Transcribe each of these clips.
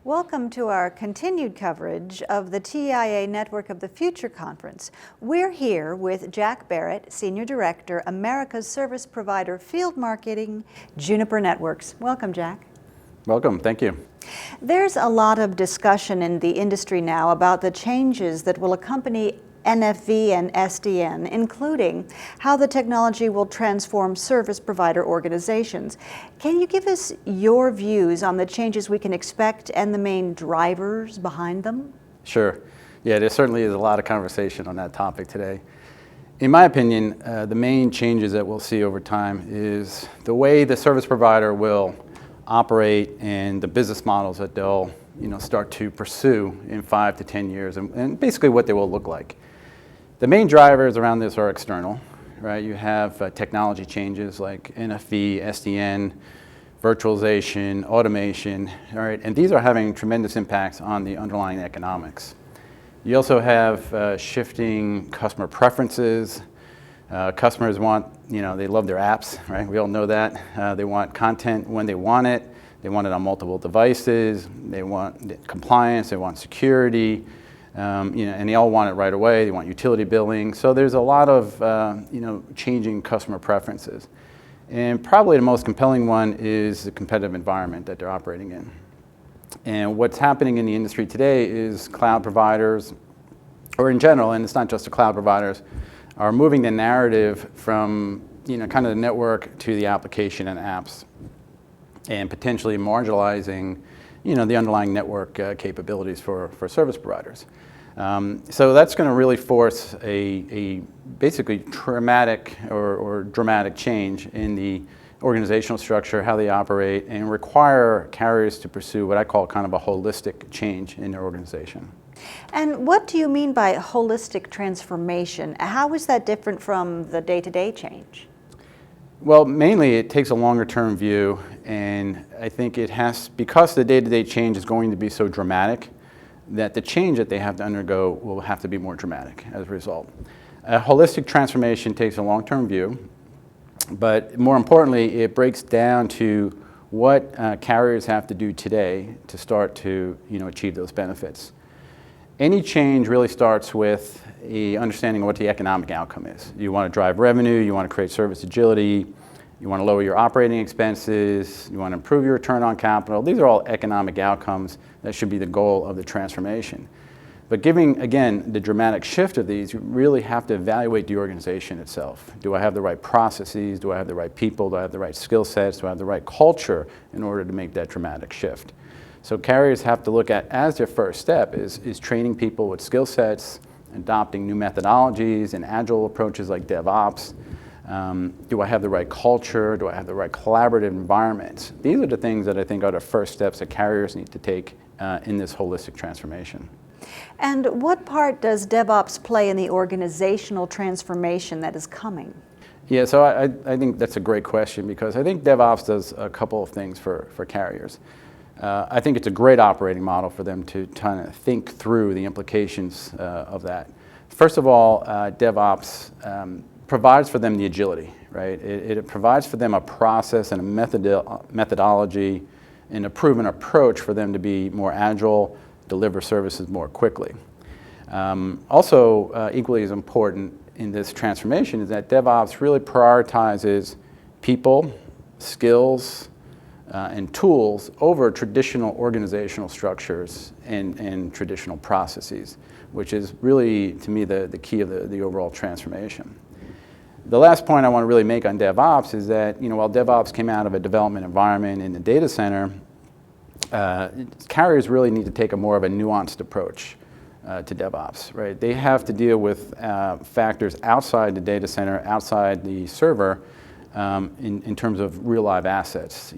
Welcome to our continued coverage of the TIA Network of the Future Conference. We're here with Jack Barrett, Senior Director, America's Service Provider Field Marketing, Juniper Networks. Welcome, Jack. Welcome, thank you. There's a lot of discussion in the industry now about the changes that will accompany NFV and SDN, including how the technology will transform service provider organizations. Can you give us your views on the changes we can expect and the main drivers behind them? Sure. Yeah, there certainly is a lot of conversation on that topic today. In my opinion, the main changes that we'll see over time is the way the service provider will operate and the business models that they'll start to pursue in 5 to 10 years and basically what they will look like. The main drivers around this are external, right? You have technology changes like NFV, SDN, virtualization, automation, all right? And these are having tremendous impacts on the underlying economics. You also have shifting customer preferences. Customers want, they love their apps, right? We all know that. They want content when they want it. They want it on multiple devices. They want compliance. They want security. And they all want it right away. They want utility billing. So there's a lot of changing customer preferences. And probably the most compelling one is the competitive environment that they're operating in. And what's happening in the industry today is cloud providers, or in general, and it's not just the cloud providers, are moving the narrative from kind of the network to the application and apps, and potentially marginalizing the underlying network capabilities for service providers. So that's going to really force a basically dramatic or dramatic change in the organizational structure, how they operate, and require carriers to pursue what I call kind of a holistic change in their organization. And what do you mean by holistic transformation? How is that different from the day-to-day change? Well, mainly it takes a longer-term view, and I think it has, because the day-to-day change is going to be so dramatic, that the change that they have to undergo will have to be more dramatic as a result. A holistic transformation takes a long-term view, but more importantly, it breaks down to what carriers have to do today to start to achieve those benefits. Any change really starts with a understanding of what the economic outcome is. You want to drive revenue, you want to create service agility, you want to lower your operating expenses, you want to improve your return on capital. These are all economic outcomes that should be the goal of the transformation. But given, again, the dramatic shift of these, you really have to evaluate the organization itself. Do I have the right processes? Do I have the right people? Do I have the right skill sets? Do I have the right culture in order to make that dramatic shift? So carriers have to look at, as their first step, is training people with skill sets, adopting new methodologies and agile approaches like DevOps. Do I have the right culture? Do I have the right collaborative environment? These are the things that I think are the first steps that carriers need to take in this holistic transformation. And what part does DevOps play in the organizational transformation that is coming? Yeah, so I think that's a great question, because I think DevOps does a couple of things for carriers. I think it's a great operating model for them to kind of think through the implications of that. First of all, DevOps provides for them the agility, right? It provides for them a process and a methodology and a proven approach for them to be more agile, deliver services more quickly. Also, equally as important in this transformation is that DevOps really prioritizes people, skills, and tools over traditional organizational structures and traditional processes, which is really, to me, the key of the overall transformation. The last point I want to really make on DevOps is that, while DevOps came out of a development environment in the data center, carriers really need to take a more of a nuanced approach to DevOps, right? They have to deal with factors outside the data center, outside the server, in terms of real live assets,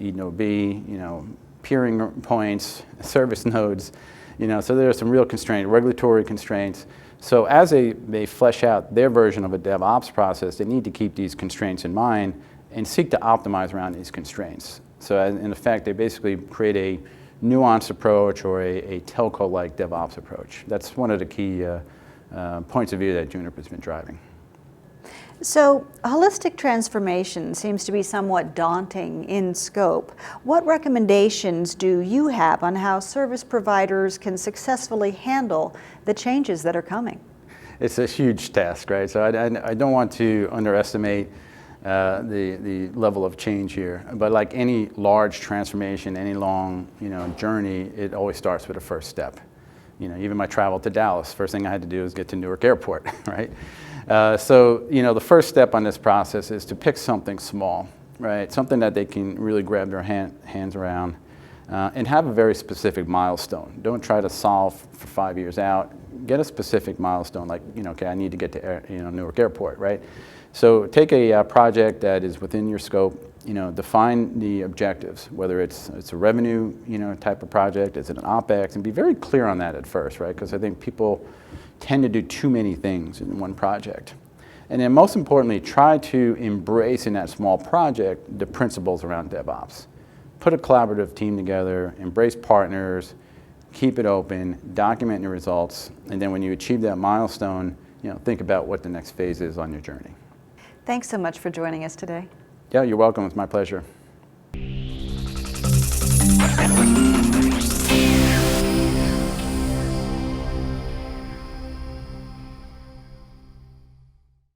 peering points, service nodes, so there are some real constraints, regulatory constraints. So as they flesh out their version of a DevOps process, they need to keep these constraints in mind and seek to optimize around these constraints. So in effect, they basically create a nuanced approach or a telco-like DevOps approach. That's one of the key points of view that Juniper's been driving. So, holistic transformation seems to be somewhat daunting in scope. What recommendations do you have on how service providers can successfully handle the changes that are coming? It's a huge task, right? So I don't want to underestimate the level of change here. But like any large transformation, any long journey, it always starts with a first step. Even my travel to Dallas, first thing I had to do was get to Newark Airport, right? So the first step on this process is to pick something small, right? Something that they can really grab their hands around and have a very specific milestone. Don't try to solve for 5 years out. Get a specific milestone, like, okay, I need to get to Newark Airport, right? So take a project that is within your scope, define the objectives, whether it's a revenue, type of project, is it an OpEx, and be very clear on that at first, right? Because I think people tend to do too many things in one project. And then most importantly, try to embrace in that small project the principles around DevOps. Put a collaborative team together, embrace partners, keep it open, document your results, and then when you achieve that milestone, think about what the next phase is on your journey. Thanks so much for joining us today. Yeah, you're welcome. It's my pleasure.